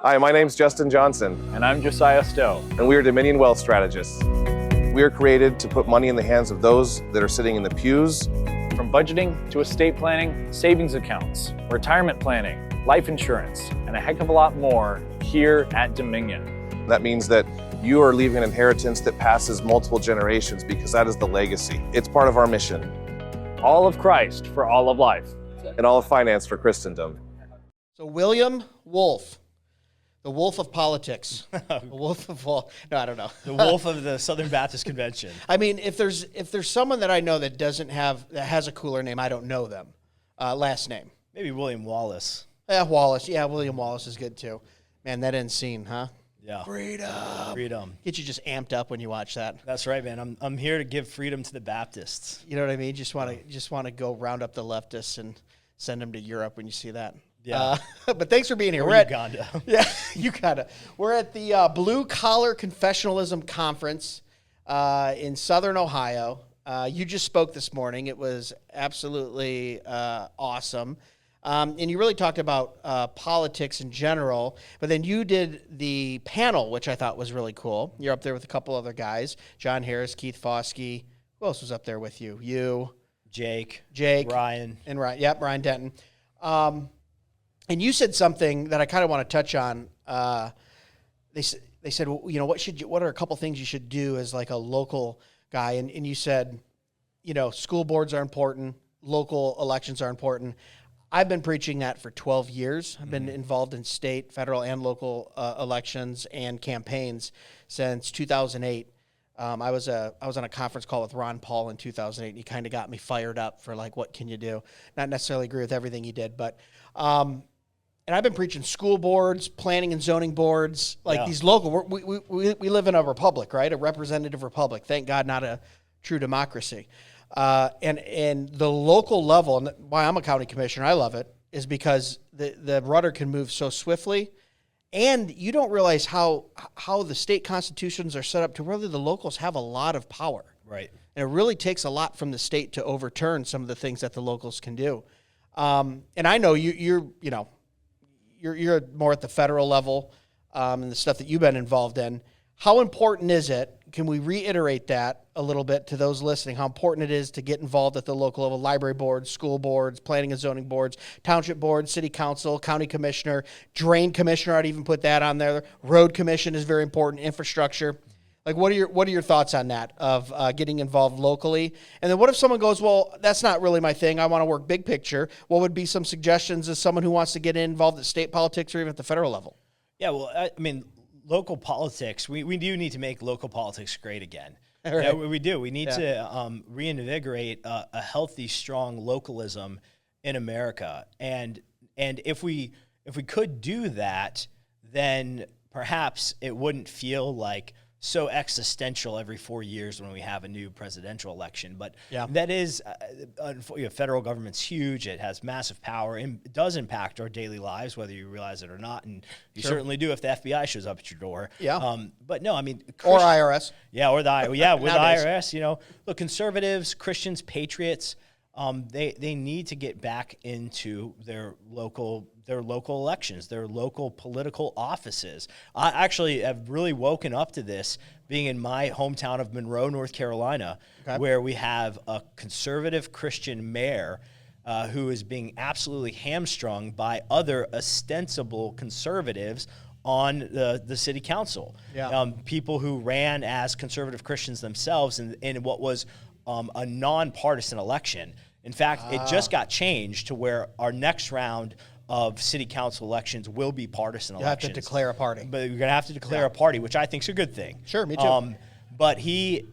Hi, my name's Justin Johnson. And I'm Josiah Stowe. And we are Dominion Wealth Strategists. We are created to put money in the hands of those that are sitting in the pews. From budgeting to estate planning, savings accounts, retirement planning, life insurance, and a heck of a lot more here at Dominion. That means that you are leaving an inheritance that passes multiple generations because that is the legacy. It's part of our mission. All of Christ for all of life. And all of finance for Christendom. So William Wolfe, the wolf of politics. The wolf of all, no, I don't know. The wolf of the Southern Baptist Convention. I mean, if there's someone that I know that has a cooler name, I don't know them. Last name. Maybe William Wallace. Wallace. Yeah, William Wallace is good too. Man, that end scene, huh? Yeah. Freedom. Get you just amped up when you watch that. That's right, man. I'm here to give freedom to the Baptists. You know what I mean? Just want to go round up the leftists and send them to Europe when you see that. Yeah. But thanks for being here. Or We're at Uganda. Yeah, Uganda. We're at the Blue Collar Confessionalism Conference in Southern Ohio. You just spoke this morning. It was absolutely awesome. And you really talked about politics in general, but then you did the panel, which I thought was really cool. You're up there with a couple other guys, John Harris, Keith Foskey. Who else was up there with you? You. Jake. Ryan. And Ryan. Yep, Ryan Denton. And you said something that I kind of want to touch on. They said, well, you know, what are a couple things you should do as like a local guy? And you said, you know, school boards are important, local elections are important. I've been preaching that for 12 years. I've been involved in state, federal, and local elections and campaigns since 2008. I was on a conference call with Ron Paul in 2008, and he kind of got me fired up for like, what can you do? Not necessarily agree with everything he did, but and I've been preaching school boards, planning and zoning boards, like these local. We live in a republic, right? A representative republic. Thank God, not a true democracy. And the local level, and why I'm a county commissioner, I love it, is because the rudder can move so swiftly, and you don't realize how the state constitutions are set up to where the locals have a lot of power. Right. And it really takes a lot from the state to overturn some of the things that the locals can do. And I know you're more at the federal level, and the stuff that you've been involved in. How important is it? Can we reiterate that a little bit to those listening? How important it is to get involved at the local level, library boards, school boards, planning and zoning boards, township boards, city council, county commissioner, drain commissioner, I'd even put that on there. Road commission is very important, infrastructure. Like, what are your thoughts on that, of getting involved locally? And then what if someone goes, well, that's not really my thing. I want to work big picture. What would be some suggestions as someone who wants to get involved at state politics or even at the federal level? Yeah, well, I mean, local politics, we do need to make local politics great again. Right. Yeah, we do. We need to reinvigorate a healthy, strong localism in America. And if we could do that, then perhaps it wouldn't feel like so existential every 4 years when we have a new presidential election. But that is, federal government's huge. It has massive power and it does impact our daily lives, whether you realize it or not. And you certainly do if the FBI shows up at your door. Yeah. But no, I mean, or IRS. Yeah, or with IRS. You know, look, conservatives, Christians, patriots, they need to get back into their local elections, their local political offices. I actually have really woken up to this being in my hometown of Monroe, North Carolina, where we have a conservative Christian mayor who is being absolutely hamstrung by other ostensible conservatives on the city council. Yeah. People who ran as conservative Christians themselves in what was a nonpartisan election. In fact, it just got changed to where our next round of city council elections will be partisan elections. You have to declare a party. But you're going to have to declare a party, which I think is a good thing. Sure, me too. But he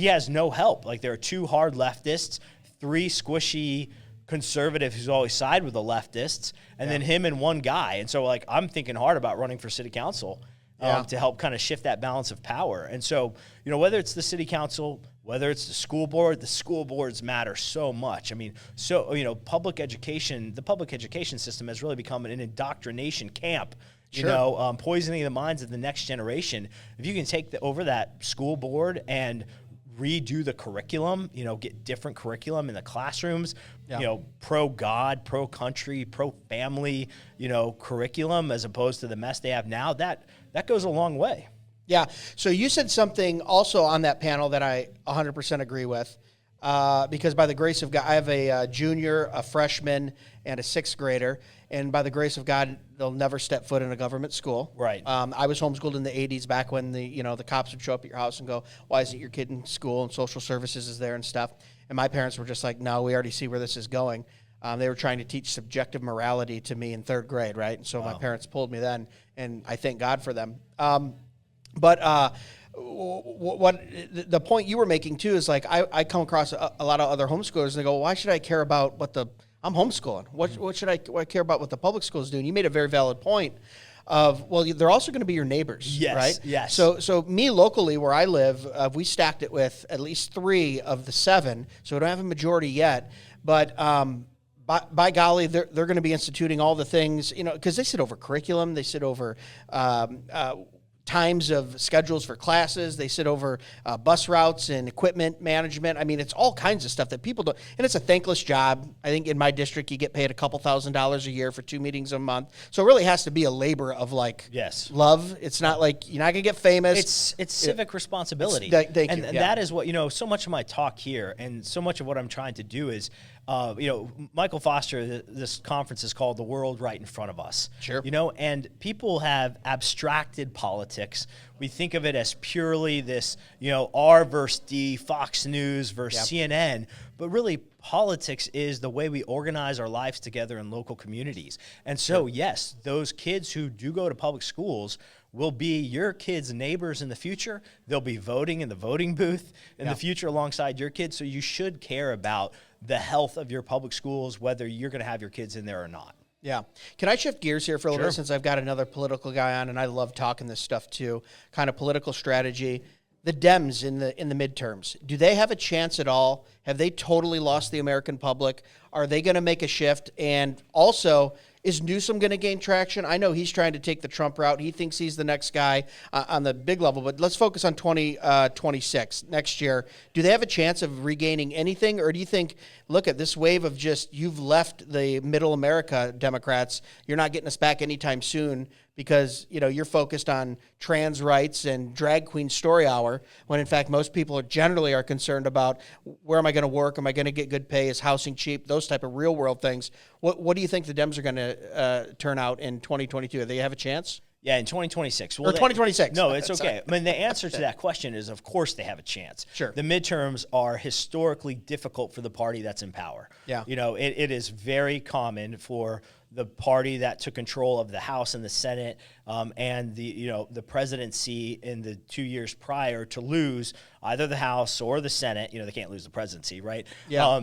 has no help. Like, there are two hard leftists, three squishy conservatives who always side with the leftists, and then him and one guy. And so, like, I'm thinking hard about running for city council to help kind of shift that balance of power. And so, whether it's the city council, whether it's the school boards matter so much. I mean, public education, the public education system has really become an indoctrination camp, poisoning the minds of the next generation. If you can take over that school board and redo the curriculum, get different curriculum in the classrooms, Yeah. pro-God, pro-country, pro-family, curriculum as opposed to the mess they have now, that goes a long way. Yeah. So you said something also on that panel that I 100% agree with, because by the grace of God, I have a junior, a freshman, and a sixth grader, and by the grace of God, they'll never step foot in a government school. Right. I was homeschooled in the 80s, back when the cops would show up at your house and go, "Why isn't your kid in school?" and social services is there and stuff. And my parents were just like, "No, we already see where this is going." They were trying to teach subjective morality to me in third grade, right? And so my parents pulled me then, and I thank God for them. But what the point you were making too is, like, I come across a lot of other homeschoolers and they go, "Why should I care about I'm homeschooling. What should I care about what the public schools do?" And you made a very valid point of, well, they're also going to be your neighbors, Yes, right? yes. So me locally where I live, we stacked it with at least 3 of the 7, so we don't have a majority yet. But by golly, they're going to be instituting all the things, because they sit over curriculum, they sit over times of schedules for classes. They sit over bus routes and equipment management. I mean, it's all kinds of stuff that people don't, and it's a thankless job. I think in my district, you get paid a couple $1,000s a year for 2 meetings a month. So it really has to be a labor of love. It's not like you're not going to get famous. It's civic responsibility. Thank you. And that is what, so much of my talk here and so much of what I'm trying to do is, Michael Foster, this conference is called The World Right in Front of Us. Sure. And people have abstracted politics. We think of it as purely this, R versus D, Fox News versus CNN, but really politics is the way we organize our lives together in local communities. And so, yes, those kids who do go to public schools will be your kids' neighbors in the future. They'll be voting in the voting booth in the future alongside your kids. So you should care about the health of your public schools, whether you're going to have your kids in there or not. Yeah. Can I shift gears here for a little bit, since I've got another political guy on, and I love talking this stuff too, kind of political strategy. The Dems in the midterms, do they have a chance at all? Have they totally lost the American public? Are they going to make a shift? And also, is Newsom going to gain traction? I know he's trying to take the Trump route. He thinks he's the next guy on the big level, but let's focus on 2026 next year. Do they have a chance of regaining anything? Or do you think, look at this wave of just, you've left the middle America Democrats, you're not getting us back anytime soon because, you're focused on trans rights and drag queen story hour, when in fact most people generally are concerned about, where am I going to work? Am I going to get good pay? Is housing cheap? Those type of real world things. What do you think the Dems are going to turn out in 2022? Do they have a chance? Yeah, in 2026. Or 2026. No, it's okay. I mean, the answer to that question is, of course, they have a chance. Sure. The midterms are historically difficult for the party that's in power. Yeah. It is very common for the party that took control of the House and the Senate and the presidency in the 2 years prior to lose either the House or the Senate. They can't lose the presidency, right? Yeah.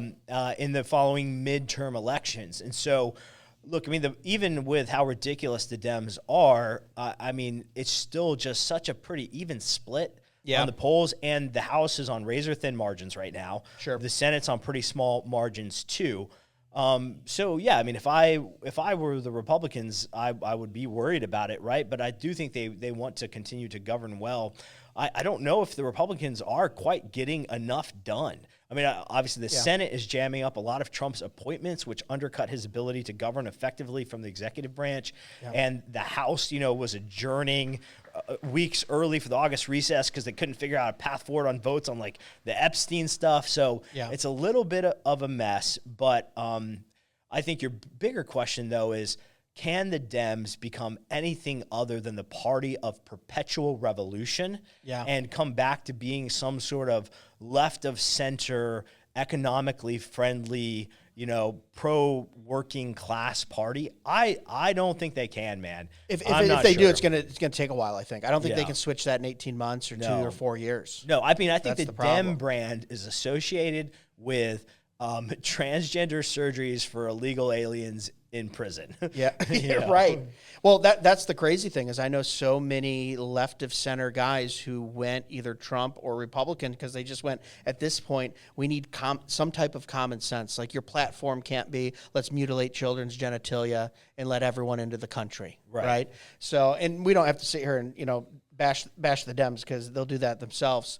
In the following midterm elections. And so, look, I mean, even with how ridiculous the Dems are, it's still just such a pretty even split on the polls, and the House is on razor-thin margins right now. Sure. The Senate's on pretty small margins, too. So, yeah, I mean, if I were the Republicans, I would be worried about it, right? But I do think they want to continue to govern well. I don't know if the Republicans are quite getting enough done. I mean, obviously the Senate is jamming up a lot of Trump's appointments, which undercut his ability to govern effectively from the executive branch. Yeah. And the House, was adjourning weeks early for the August recess because they couldn't figure out a path forward on votes on the Epstein stuff. So it's a little bit of a mess. But I think your bigger question, though, is, can the Dems become anything other than the party of perpetual revolution and come back to being some sort of left of center, economically friendly, pro-working class party? I don't think they can, man. If they do, it's gonna take a while, I think. I don't think they can switch that in 18 months or 2 or 4 years. No, I mean, I think the Dem brand is associated with transgender surgeries for illegal aliens in prison. Yeah, right. Well, that's the crazy thing is I know so many left of center guys who went either Trump or Republican because they just went, at this point, we need some type of common sense. Like, your platform can't be, let's mutilate children's genitalia and let everyone into the country, right? So, and we don't have to sit here and, bash the Dems because they'll do that themselves.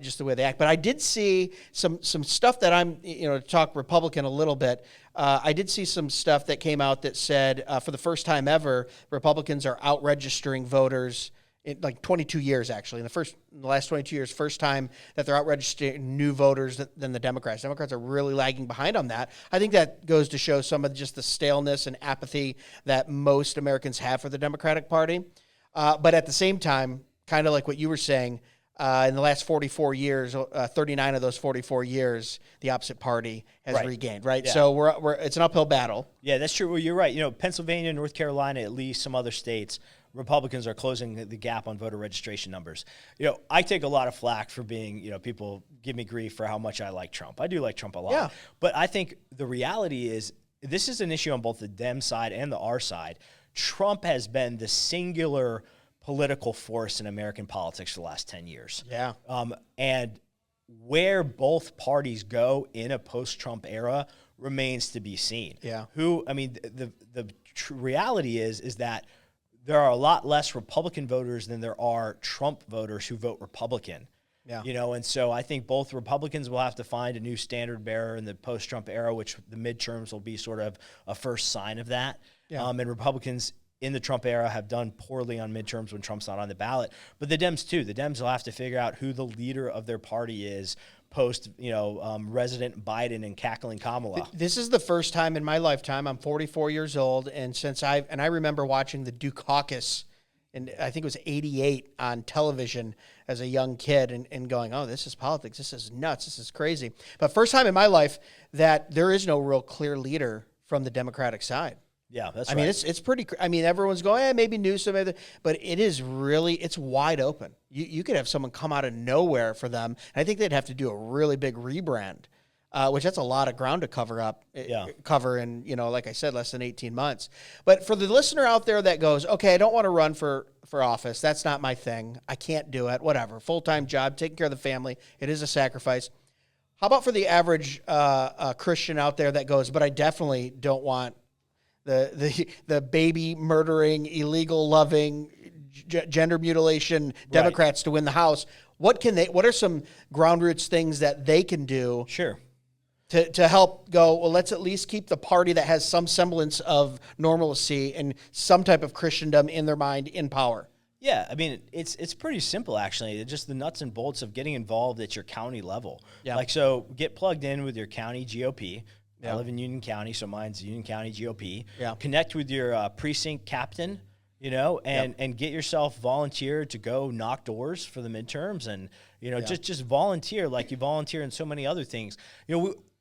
just the way they act. But I did see some stuff that to talk Republican a little bit. I did see some stuff that came out that said for the first time ever, Republicans are out registering voters in like 22 years, actually. In the last 22 years, first time that they're out registering new voters than the Democrats. Democrats are really lagging behind on that. I think that goes to show some of just the staleness and apathy that most Americans have for the Democratic Party. But at the same time, kind of like what you were saying, in the last 44 years, 39 of those 44 years, the opposite party has regained, right? Yeah. So it's an uphill battle. Yeah, that's true. Well, you're right. Pennsylvania, North Carolina, at least some other states, Republicans are closing the gap on voter registration numbers. I take a lot of flack for being, people give me grief for how much I like Trump. I do like Trump a lot. Yeah. But I think the reality is this is an issue on both the Dem side and the R side. Trump has been the singular political force in American politics for the last 10 years. Yeah. And where both parties go in a post-Trump era remains to be seen. Yeah. The reality is that there are a lot less Republican voters than there are Trump voters who vote Republican. Yeah. And so I think both Republicans will have to find a new standard bearer in the post-Trump era, which the midterms will be sort of a first sign of that. Yeah. And Republicans in the Trump era have done poorly on midterms when Trump's not on the ballot. But the Dems too. The Dems will have to figure out who the leader of their party is post, Resident Biden and cackling Kamala. This is the first time in my lifetime. I'm 44 years old, and I remember watching the Duke Caucus, and I think it was 88 on television as a young kid, and going, oh, this is politics. This is nuts. This is crazy. But first time in my life that there is no real clear leader from the Democratic side. Yeah, that's right. I mean, it's pretty. I mean, everyone's going, maybe Newsom, but it is really, it's wide open. You could have someone come out of nowhere for them. And I think they'd have to do a really big rebrand, which that's a lot of ground to cover in, like I said, less than 18 months. But for the listener out there that goes, okay, I don't want to run for office. That's not my thing. I can't do it. Whatever. Full-time job, taking care of the family. It is a sacrifice. How about for the average Christian out there that goes, but I definitely don't want the baby murdering, illegal loving, gender mutilation Democrats to win the House? What are some ground roots things that they can do? Sure. To help go, well, let's at least keep the party that has some semblance of normalcy and some type of Christendom in their mind in power. Yeah, I mean, it's pretty simple, actually. It's just the nuts and bolts of getting involved at your county level. Yeah. So get plugged in with your county GOP. Yeah. I live in Union County, so mine's Union County GOP. Yeah. Connect with your precinct captain, and get yourself volunteered to go knock doors for the midterms, and just volunteer like you volunteer in so many other things.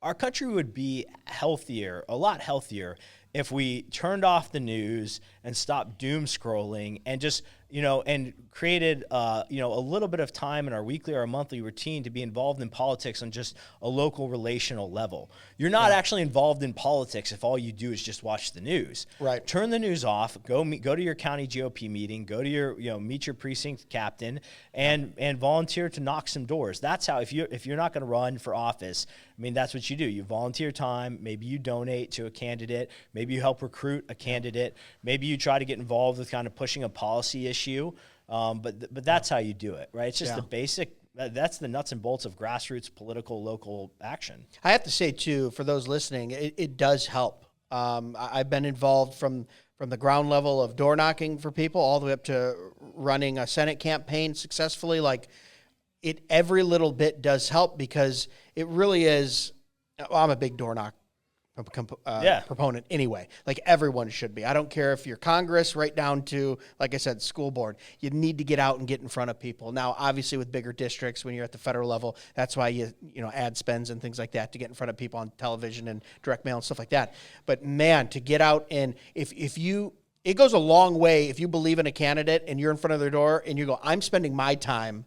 Our country would be healthier, a lot healthier, if we turned off the news and stopped doom scrolling and just and created a little bit of time in our weekly or our monthly routine to be involved in politics on just a local relational level. You're not actually involved in politics if all you do is just watch the news. Right. Turn the news off. Go to your county GOP meeting. Go to your meet your precinct captain and volunteer to knock some doors. That's how if you're not going to run for office, I mean, that's what you do. You volunteer time. Maybe you donate to a candidate. Maybe you help recruit a candidate. Maybe you try to get involved with kind of pushing a policy issue. But that's how you do it, right? It's just the basic. That's the nuts and bolts of grassroots political local action. I have to say too, for those listening, it does help. I've been involved from the ground level of door knocking for people all the way up to running a Senate campaign successfully. Every little bit does help because it really is. Well, I'm a big door knock proponent anyway. Like everyone should be. I don't care if you're Congress, right down to, like I said, school board. You need to get out and get in front of people. Now, obviously, with bigger districts, when you're at the federal level, that's why you ad spends and things like that to get in front of people on television and direct mail and stuff like that. But man, to get out and it goes a long way if you believe in a candidate and you're in front of their door and you go, I'm spending my time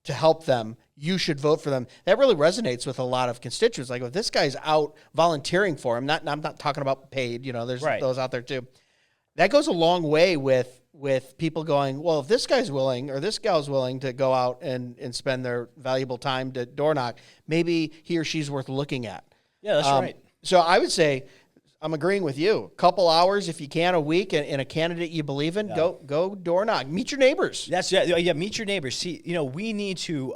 to help them, you should vote for them. That really resonates with a lot of constituents. Like, if this guy's out volunteering for him, I'm not talking about paid, there's those out there too. That goes a long way with people going, well, if this guy's willing or this gal's willing to go out and spend their valuable time to door knock, maybe he or she's worth looking at. Yeah, that's right. So I would say, I'm agreeing with you. Couple hours, if you can, a week, and a candidate you believe in, go door knock. Meet your neighbors. Meet your neighbors. See, we need to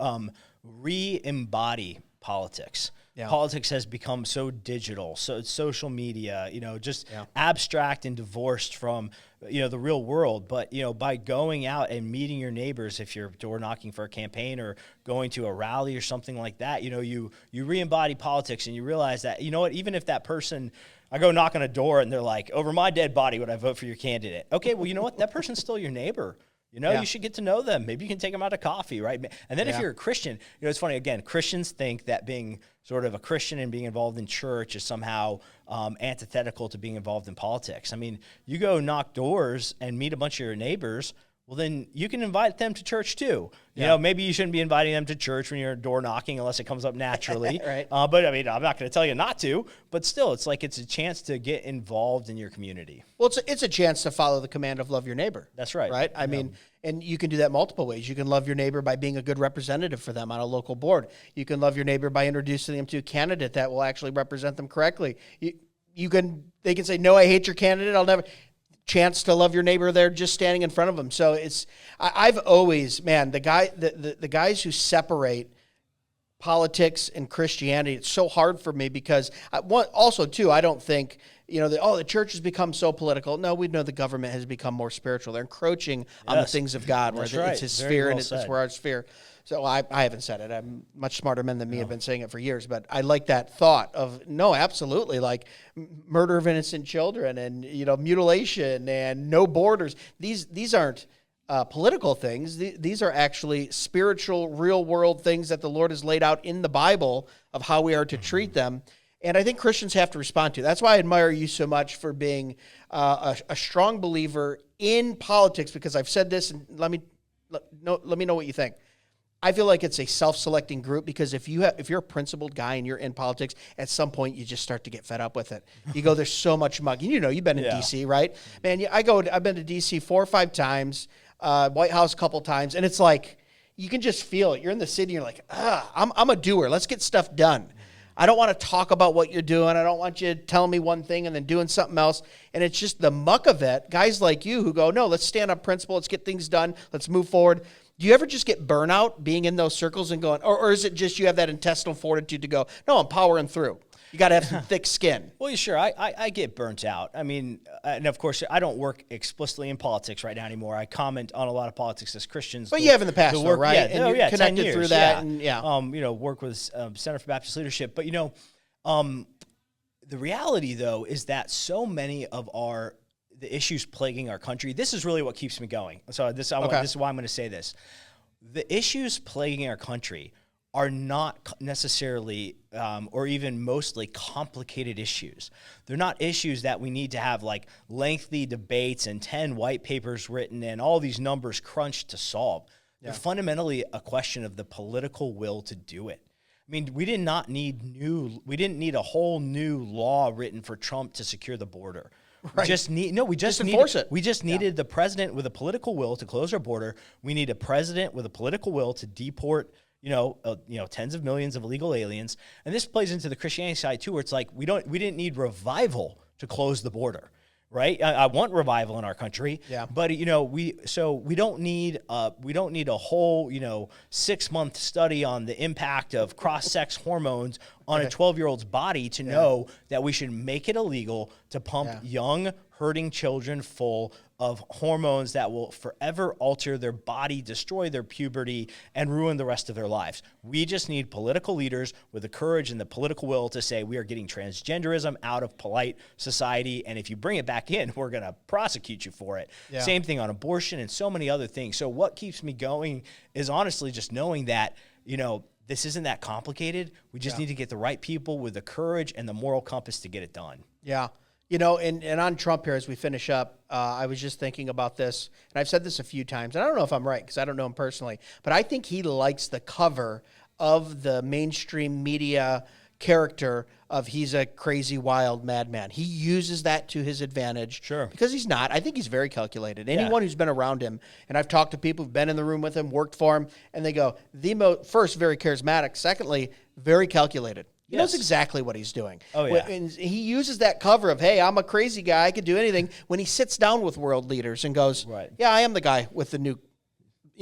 re-embody politics. Yeah. Politics has become so digital, so it's social media, just abstract and divorced from, the real world. But, by going out and meeting your neighbors, if you're door knocking for a campaign or going to a rally or something like that, you re-embody politics and you realize that, even if that person, I go knock on a door and they're like, over my dead body would I vote for your candidate? Okay, well, you know what? That person's still your neighbor. You should get to know them. Maybe you can take them out to coffee, right? And then if you're a Christian, it's funny, again, Christians think that being sort of a Christian and being involved in church is somehow antithetical to being involved in politics. I mean, you go knock doors and meet a bunch of your neighbors, well, then you can invite them to church too. Maybe you shouldn't be inviting them to church when you're door knocking unless it comes up naturally. Right. But I mean, I'm not going to tell you not to, but still, it's like it's a chance to get involved in your community. Well, it's a chance to follow the command of love your neighbor. That's right. Right? I mean, and you can do that multiple ways. You can love your neighbor by being a good representative for them on a local board. You can love your neighbor by introducing them to a candidate that will actually represent them correctly. They can say, no, I hate your candidate. I'll never... Chance to love your neighbor there just standing in front of them. So I've always, the guys who separate politics and Christianity, it's so hard for me because I don't think, the church has become so political. No, we know the government has become more spiritual. They're encroaching on the things of God, where it's his sphere and it's where our sphere. So I haven't said it. I'm much smarter men than me have been saying it for years, but I like that thought of, no, absolutely, like murder of innocent children and, mutilation and no borders. These aren't political things. These are actually spiritual, real world things that the Lord has laid out in the Bible of how we are to treat them. And I think Christians have to respond to. That's why I admire you so much for being a strong believer in politics, because I've said this, and let me know what you think. I feel like it's a self-selecting group, because if you're a principled guy and you're in politics, at some point you just start to get fed up with it. You go, there's so much mug. You've been in D.C., right? Man, I've been to D.C. 4 or 5 times, White House a couple times, and it's like you can just feel it. You're in the city, you're like, I'm a doer. Let's get stuff done. I don't want to talk about what you're doing. I don't want you telling me one thing and then doing something else. And it's just the muck of it. Guys like you who go, no, let's stand up principle. Let's get things done. Let's move forward. Do you ever just get burnout being in those circles and going, or is it just you have that intestinal fortitude to go, no, I'm powering through? You got to have some thick skin. Well, sure. I get burnt out. I mean, and of course, I don't work explicitly in politics right now anymore. I comment on a lot of politics as Christians. But you have in the past, though, right? Yeah, and you're connected 10 years, through that. Yeah. And work with Center for Baptist Leadership. But, the reality, though, is that so many of the issues plaguing our country, this is really what keeps me going. So this is why I'm going to say this. The issues plaguing our country are not necessarily or even mostly complicated issues. They're not issues that we need to have like lengthy debates and 10 white papers written and all these numbers crunched to solve. They're fundamentally a question of the political will to do it. I mean, we didn't need a whole new law written for Trump to secure the border. Right. We just enforce it. We just needed the president with a political will to close our border. We need a president with a political will to deport, tens of millions of illegal aliens. And this plays into the Christianity side too, where it's like we didn't need revival to close the border, right? I want revival in our country, but we don't need a whole 6-month study on the impact of cross-sex hormones on a 12-year-old's body to know that we should make it illegal to pump young, hurting children full of hormones that will forever alter their body, destroy their puberty, and ruin the rest of their lives. We just need political leaders with the courage and the political will to say we are getting transgenderism out of polite society, and if you bring it back in, we're going to prosecute you for it. Yeah. Same thing on abortion and so many other things. So what keeps me going is honestly just knowing that, this isn't that complicated. We just need to get the right people with the courage and the moral compass to get it done. Yeah. And on Trump here, as we finish up, I was just thinking about this, and I've said this a few times, and I don't know if I'm right because I don't know him personally, but I think he likes the cover of the mainstream media character of he's a crazy, wild madman. He uses that to his advantage. Sure. Because he's not. I think he's very calculated. Anyone who's been around him, and I've talked to people who've been in the room with him, worked for him, and they go, first, very charismatic. Secondly, very calculated. He knows exactly what he's doing. Oh, yeah. And he uses that cover of, hey, I'm a crazy guy, I could do anything, when he sits down with world leaders and goes, yeah, I am the guy with the new,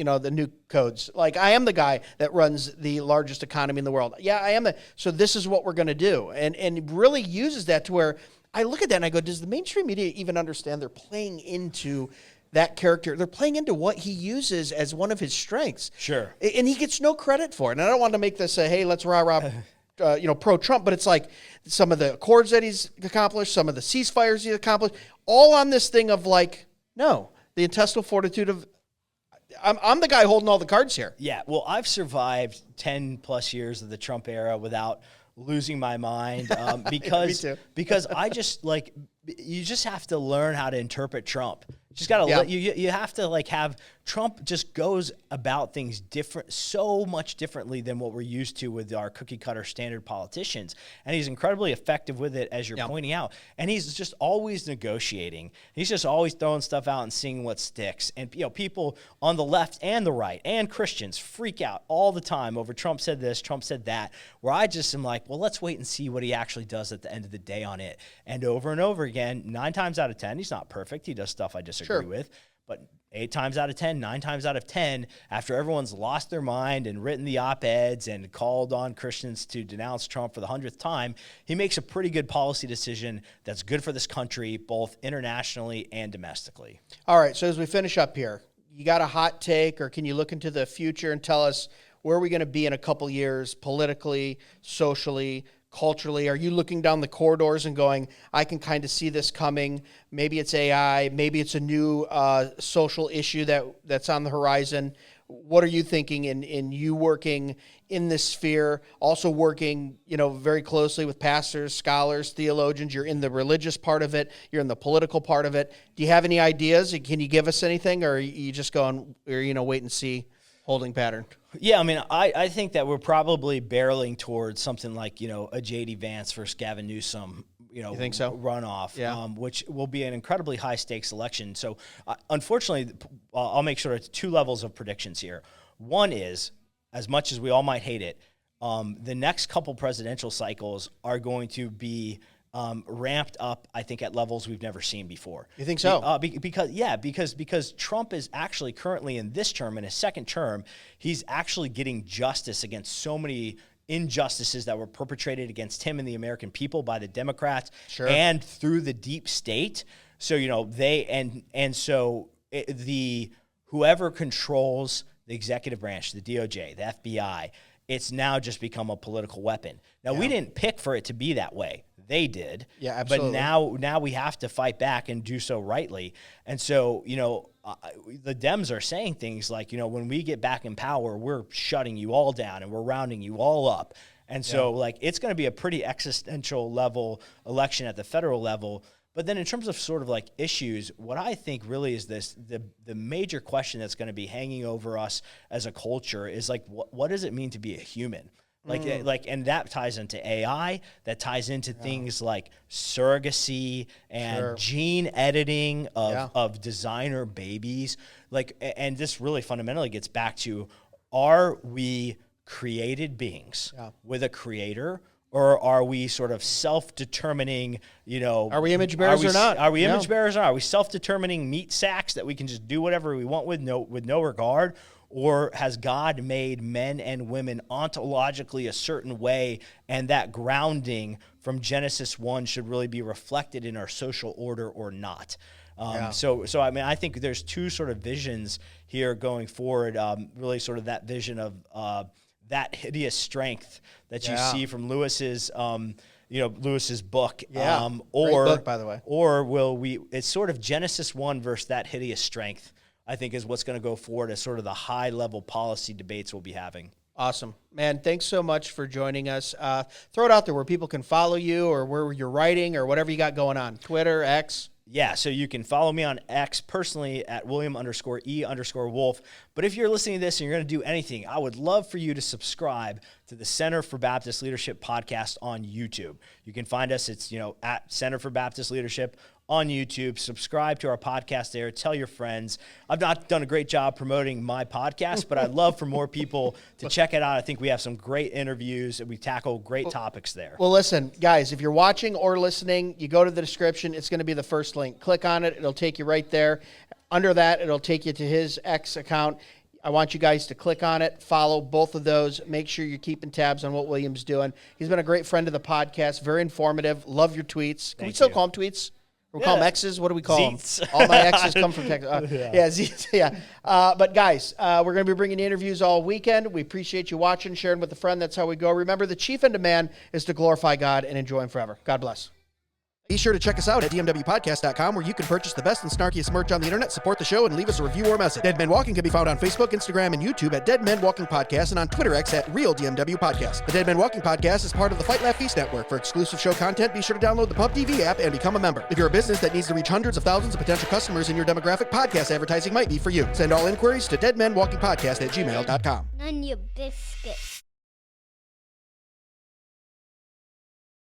the new codes. Like, I am the guy that runs the largest economy in the world. Yeah, I am. So this is what we're going to do. And really uses that to where I look at that and I go, does the mainstream media even understand they're playing into that character? They're playing into what he uses as one of his strengths. Sure. And he gets no credit for it. And I don't want to make this a, hey, let's rah-rah, pro-Trump, but it's like some of the accords that he's accomplished, some of the ceasefires he's accomplished, all on this thing of like, no, the intestinal fortitude of, I'm the guy holding all the cards here. Yeah, well, I've survived 10 plus years of the Trump era without losing my mind because I just like, you just have to learn how to interpret Trump. Just got to you have to like have Trump just goes about things so much differently than what we're used to with our cookie cutter standard politicians. And he's incredibly effective with it, as you're pointing out. And he's just always negotiating. He's just always throwing stuff out and seeing what sticks. And people on the left and the right and Christians freak out all the time over Trump said this, Trump said that, where I just am like, well, let's wait and see what he actually does at the end of the day on it. And over again, 9 times out of 10, he's not perfect. He does stuff I disagree with. But 8 times out of 10, 9 times out of 10, after everyone's lost their mind and written the op-eds and called on Christians to denounce Trump for the 100th time, he makes a pretty good policy decision that's good for this country, both internationally and domestically. All right, so as we finish up here, you got a hot take, or can you look into the future and tell us where are we going to be in a couple years, politically, socially, culturally? Are you looking down the corridors and going, I can kind of see this coming? Maybe it's AI. Maybe it's a new social issue that's on the horizon. What are you thinking in you working in this sphere, also working, very closely with pastors, scholars, theologians? You're in the religious part of it. You're in the political part of it. Do you have any ideas? Can you give us anything? Or are you just going, wait and see holding pattern? Yeah, I mean, I think that we're probably barreling towards something like, a J.D. Vance versus Gavin Newsom, you think so? Runoff, which will be an incredibly high-stakes election. So, unfortunately, I'll make sure it's 2 levels of predictions here. One is, as much as we all might hate it, the next couple presidential cycles are going to be ramped up, I think, at levels we've never seen before. You think so? Because Trump is actually currently in this term, in his second term, he's actually getting justice against so many injustices that were perpetrated against him and the American people by the Democrats and through the deep state. So, whoever controls the executive branch, the DOJ, the FBI, it's now just become a political weapon. Now, we didn't pick for it to be that way. They did. Yeah, absolutely. But now we have to fight back and do so rightly. And so, the Dems are saying things like, when we get back in power, we're shutting you all down and we're rounding you all up. And so, it's going to be a pretty existential level election at the federal level. But then in terms of sort of like issues, what I think really is the major question that's going to be hanging over us as a culture is like, what does it mean to be a human? And that ties into AI, that ties into things like surrogacy and gene editing of designer babies. And this really fundamentally gets back to, are we created beings with a creator, or are we sort of self-determining, Are we image bearers or not? Are we image bearers or not? Are we self-determining meat sacks that we can just do whatever we want with no regard? Or has God made men and women ontologically a certain way, and that grounding from Genesis 1 should really be reflected in our social order or not? So I mean, I think there's 2 sort of visions here going forward, really sort of that vision of that hideous strength that you see from Lewis's book. Great book, by the way. Or it's sort of Genesis 1 versus that hideous strength, I think, is what's going to go forward as sort of the high-level policy debates we'll be having. Awesome. Man, thanks so much for joining us. Throw it out there where people can follow you, or where you're writing, or whatever you got going on. Twitter, X. Yeah, so you can follow me on X personally at William_E_Wolfe. But if you're listening to this and you're going to do anything, I would love for you to subscribe to the Center for Baptist Leadership podcast on YouTube. You can find us, it's, at Center for Baptist Leadership on YouTube. Subscribe to our podcast there. Tell your friends. I've not done a great job promoting my podcast, but I'd love for more people to check it out. I think we have some great interviews and we tackle great topics there. Well, listen, guys, if you're watching or listening, you go to the description. It's going to be the first link. Click on it. It'll take you right there. Under that, it'll take you to his X account. I want you guys to click on it, follow both of those. Make sure you're keeping tabs on what William's doing. He's been a great friend of the podcast, very informative. Love your tweets. Can we still call them tweets? We call them X's. What do we call Zeets. them? All my X's come from Texas. Zeets. Yeah. But guys, we're going to be bringing interviews all weekend. We appreciate you watching, sharing with a friend. That's how we go. Remember, the chief end of man is to glorify God and enjoy Him forever. God bless. Be sure to check us out at DMWpodcast.com, where you can purchase the best and snarkiest merch on the internet, support the show, and leave us a review or message. Dead Men Walking can be found on Facebook, Instagram, and YouTube at Dead Men Walking Podcast, and on Twitter X at Real DMW Podcast. The Dead Men Walking Podcast is part of the Fight Laugh Feast Network. For exclusive show content, be sure to download the PubTV app and become a member. If you're a business that needs to reach hundreds of thousands of potential customers in your demographic, podcast advertising might be for you. Send all inquiries to deadmenwalkingpodcast@gmail.com. None your biscuits.